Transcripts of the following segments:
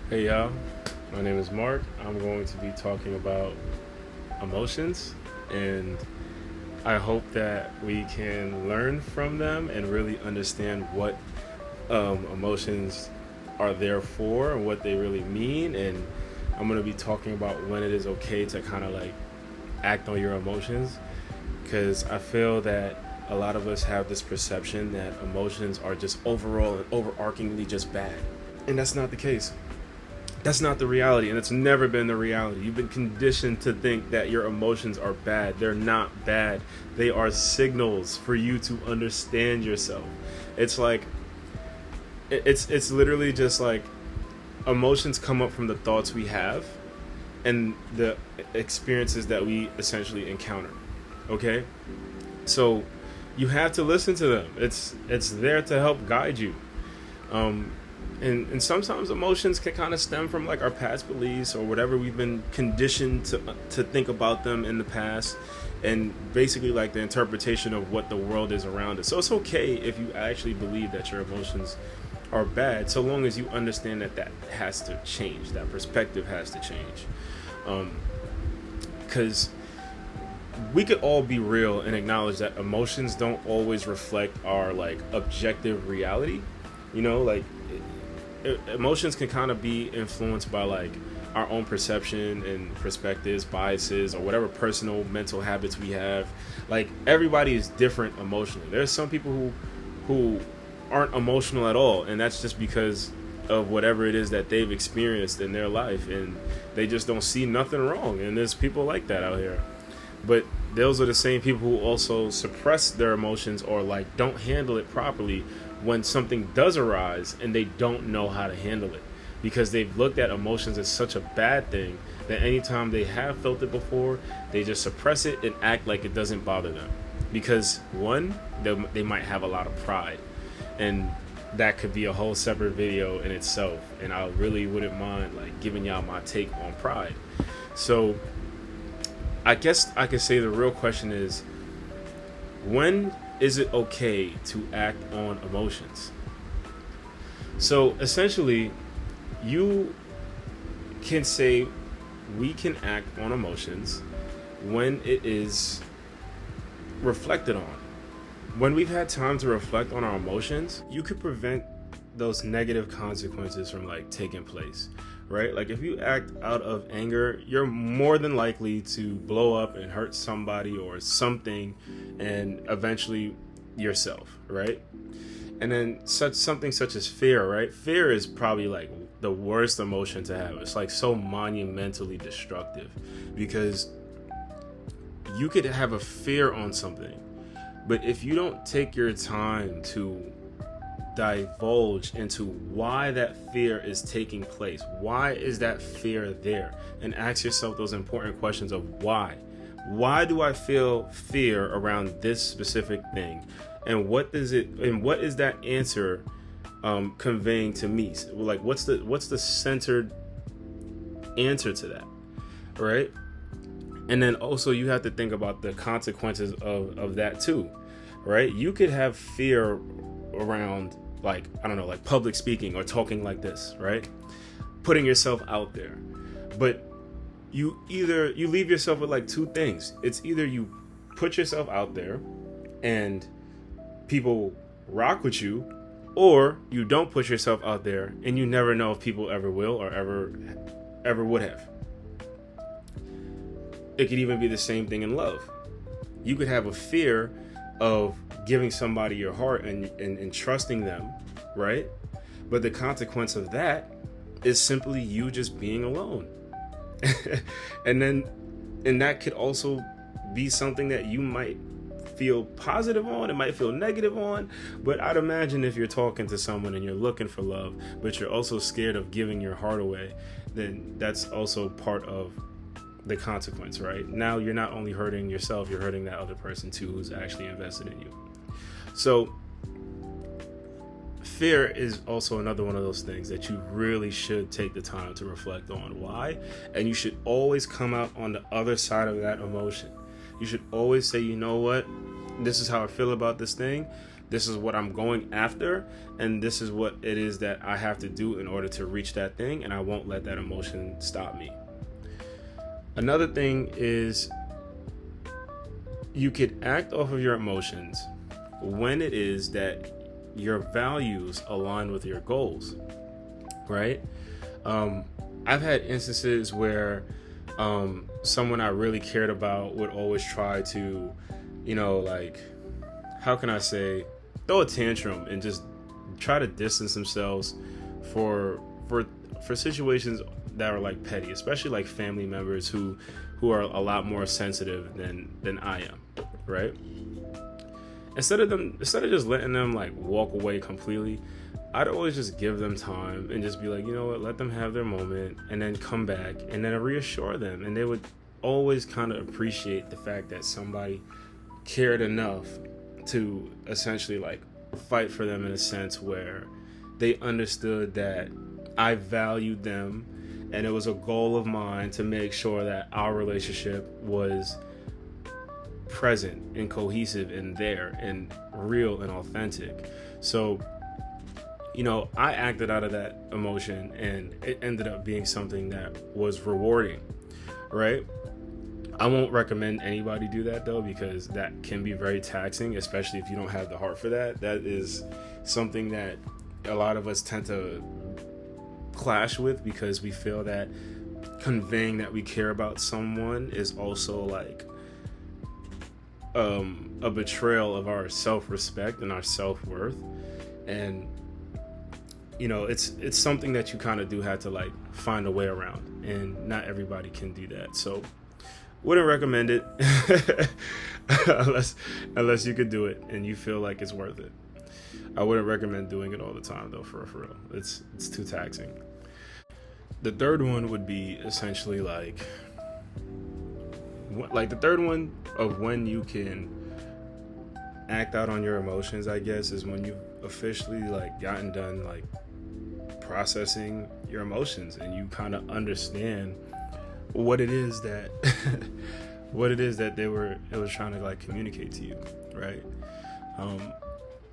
Hey y'all, my name is Mark. I'm going to be talking about emotions, and I hope that we can learn from them and really understand what emotions are there for and what they really mean. And I'm going to be talking about when it is okay to kind of like act on your emotions, because I feel that a lot of us have this perception that emotions are just overall and overarchingly just bad, and that's not the case. That's not the reality, and it's never been the reality. You've been conditioned to think that your emotions are bad. They're not bad. They are signals for you to understand yourself. It's like it's literally just like emotions come up from the thoughts we have and the experiences that we essentially encounter. Okay? So you have to listen to them. It's there to help guide you. Um, and sometimes emotions can kind of stem from like our past beliefs or whatever we've been conditioned to think about them in the past, and basically like the interpretation of what the world is around us. So it's okay if you actually believe that your emotions are bad, so long as you understand that that has to change, that perspective has to change. Because we could all be real and acknowledge that emotions don't always reflect our like objective reality. Like emotions can kind of be influenced by like our own perception and perspectives, biases, or whatever personal mental habits we have. Like everybody is different emotionally. There's some people who aren't emotional at all, and that's just because of whatever it is that they've experienced in their life, and they just don't see nothing wrong. And there's people like that out here. But those are the same people who also suppress their emotions or like don't handle it properly when something does arise and they don't know how to handle it, because they've looked at emotions as such a bad thing that anytime they have felt it before, they just suppress it and act like it doesn't bother them. Because one, they might have a lot of pride, and that could be a whole separate video in itself, and I really wouldn't mind like giving y'all my take on pride. So I guess I could say the real question is, when is it okay to act on emotions? So essentially, you can say we can act on emotions when it is reflected on. When we've had time to reflect on our emotions, you could prevent those negative consequences from like taking place, right? Like if you act out of anger, you're more than likely to blow up and hurt somebody or something, and eventually yourself, right? And then something such as fear, right? Fear is probably like the worst emotion to have. It's like so monumentally destructive, because you could have a fear on something, but if you don't take your time to divulge into why that fear is taking place, why is that fear there, and ask yourself those important questions of why do I feel fear around this specific thing, and what is that answer conveying to me? Like what's the centered answer to that, right? And then also you have to think about the consequences of that too, right? You could have fear around like, I don't know, like public speaking or talking like this, right? Putting yourself out there. But you leave yourself with like two things. It's either you put yourself out there and people rock with you, or you don't put yourself out there and you never know if people ever will or ever would have. It could even be the same thing in love. You could have a fear of giving somebody your heart and trusting them, right? But the consequence of that is simply you just being alone. and that could also be something that you might feel positive on, it might feel negative on. But I'd imagine if you're talking to someone and you're looking for love, but you're also scared of giving your heart away, then that's also part of the consequence, right? Now you're not only hurting yourself, you're hurting that other person too who's actually invested in you. So fear is also another one of those things that you really should take the time to reflect on why, and you should always come out on the other side of that emotion. You should always say, you know what, this is how I feel about this thing, This is what I'm going after, and this is what it is that I have to do in order to reach that thing, and I won't let that emotion stop me. Another thing is you could act off of your emotions when it is that your values align with your goals, right? I've had instances where someone I really cared about would always try to, like, how can I say, throw a tantrum and just try to distance themselves for situations that are like petty, especially like family members who are a lot more sensitive than I am, right? Instead of just letting them like walk away completely, I'd always just give them time and just be like, you know what, let them have their moment and then come back and then reassure them. And they would always kind of appreciate the fact that somebody cared enough to essentially like fight for them in a sense where they understood that I valued them, and it was a goal of mine to make sure that our relationship was present and cohesive and there and real and authentic. So, I acted out of that emotion, and it ended up being something that was rewarding, right? I won't recommend anybody do that though, because that can be very taxing, especially if you don't have the heart for that. That is something that a lot of us tend to clash with, because we feel that conveying that we care about someone is also like a betrayal of our self-respect and our self-worth. And it's something that you kind of do have to like find a way around, and not everybody can do that. So wouldn't recommend it unless you could do it and you feel like it's worth it. I wouldn't recommend doing it all the time though, for real. It's too taxing. The third one would be essentially like the third one of when you can act out on your emotions, I guess, is when you've officially like gotten done like processing your emotions, and you kind of understand what it is that it was trying to like communicate to you, right?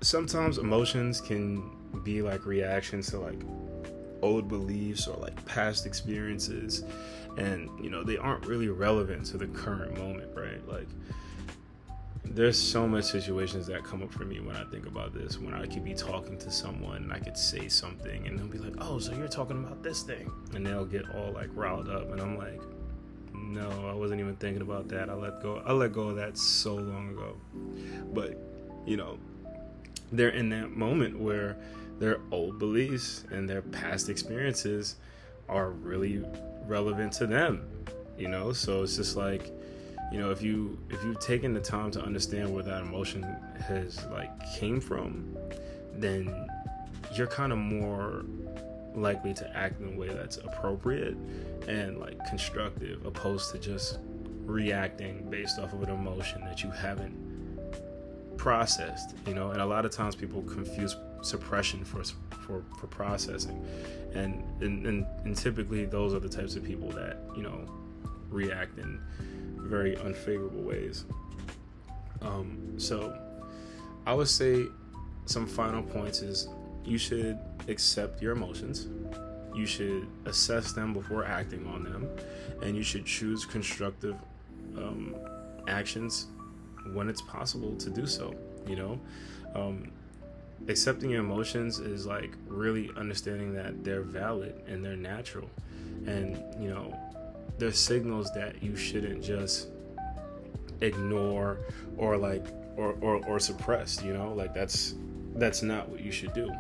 Sometimes emotions can be like reactions to like old beliefs or like past experiences, and they aren't really relevant to the current moment, right? Like, there's so much situations that come up for me when I think about this, when I could be talking to someone and I could say something and they'll be like, oh, so you're talking about this thing, and they'll get all like riled up, and I'm like, no, I wasn't even thinking about that. I let go of that so long ago. But they're in that moment where their old beliefs and their past experiences are really relevant to them, so it's just like, if you've taken the time to understand where that emotion has like came from, then you're kind of more likely to act in a way that's appropriate and like constructive, opposed to just reacting based off of an emotion that you haven't processed. And a lot of times people confuse suppression for processing, and typically those are the types of people that react in very unfavorable ways. So I would say some final points is you should accept your emotions, you should assess them before acting on them, and you should choose constructive actions when it's possible to do so. Accepting your emotions is like really understanding that they're valid and they're natural, and they're signals that you shouldn't just ignore or like or suppress. Like that's not what you should do.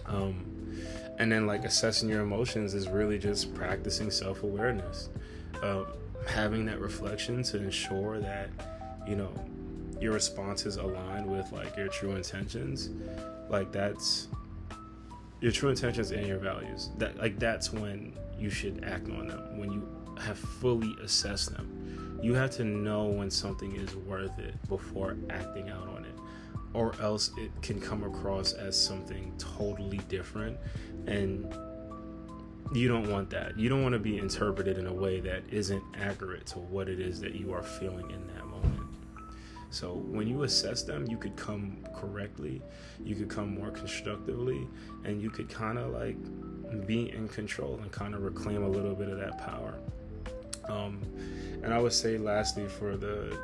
And then like assessing your emotions is really just practicing self-awareness, having that reflection to ensure that your responses align with like your true intentions. Like that's your true intentions and your values. That's when you should act on them, when you have fully assessed them. You have to know when something is worth it before acting out on it, or else it can come across as something totally different, and you don't want that. You don't want to be interpreted in a way that isn't accurate to what it is that you are feeling in that moment. So when you assess them, you could come correctly, you could come more constructively, and you could kind of like be in control and kind of reclaim a little bit of that power. And I would say lastly, for the,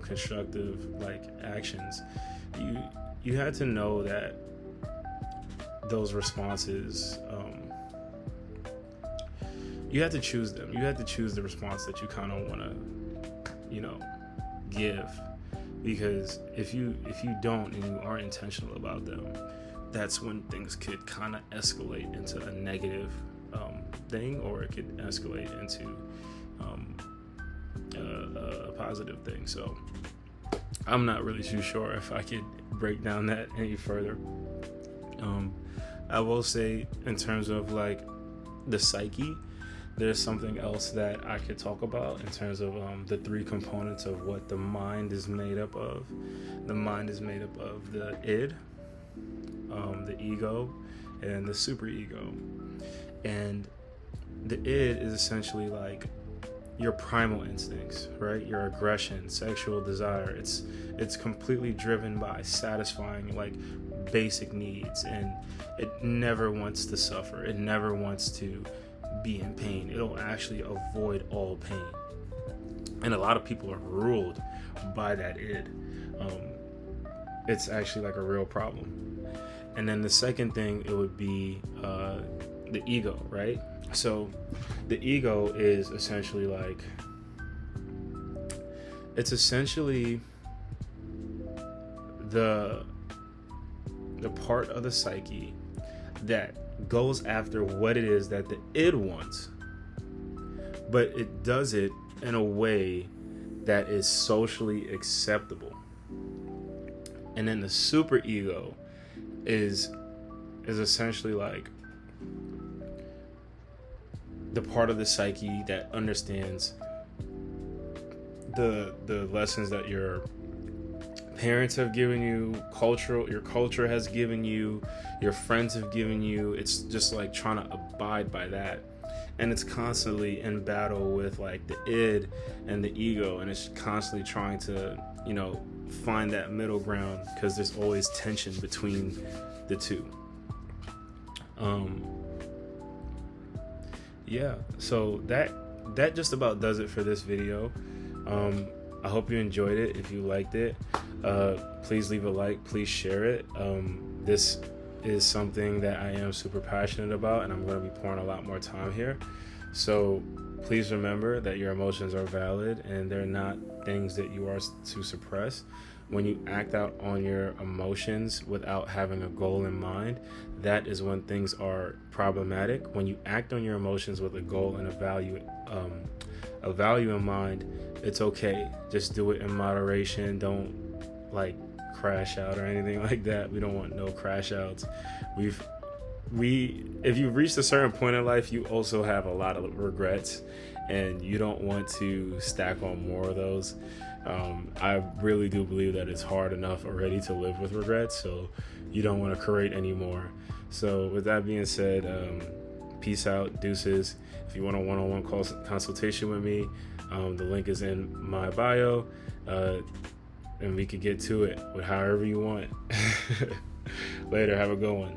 constructive like actions, you had to know that those responses, you had to choose them. You had to choose the response that you kind of want to, give, because if you don't and you aren't intentional about them, that's when things could kind of escalate into a negative thing, or it could escalate into a positive thing. So I'm not really too sure if I could break down that any further. I will say, in terms of like the psyche, there's something else that I could talk about in terms of the three components of what the mind is made up of. The mind is made up of the id, the ego, and the superego. And the id is essentially like your primal instincts, right? Your aggression, sexual desire. It's completely driven by satisfying like basic needs, and it never wants to suffer. It never wants to be in pain. It'll actually avoid all pain. And a lot of people are ruled by that id. It's actually like a real problem. And then the second thing, it would be the ego, right? So the ego is essentially like, it's essentially the part of the psyche that goes after what it is that the id wants, but it does it in a way that is socially acceptable. And then the superego is essentially like the part of the psyche that understands the lessons that your parents have given you, your culture has given you, your friends have given you. It's just like trying to abide by that, and it's constantly in battle with like the id and the ego, and it's constantly trying to find that middle ground, because there's always tension between the two. So that just about does it for this video. I hope you enjoyed it. If you liked it, please leave a like, please share it. This is something that I am super passionate about, and I'm going to be pouring a lot more time here. So please remember that your emotions are valid, and they're not things that you are to suppress. When you act out on your emotions without having a goal in mind, that is when things are problematic. When you act on your emotions with a goal and a value in mind, it's okay. Just do it in moderation. Don't like crash out or anything like that. We don't want no crash outs. If you've reached a certain point in life, you also have a lot of regrets, and you don't want to stack on more of those. I really do believe that it's hard enough already to live with regrets, so you don't want to create any more. So with that being said, peace out, deuces. If you want a one-on-one consultation with me, the link is in my bio, and we could get to it with however you want. Later, have a good one.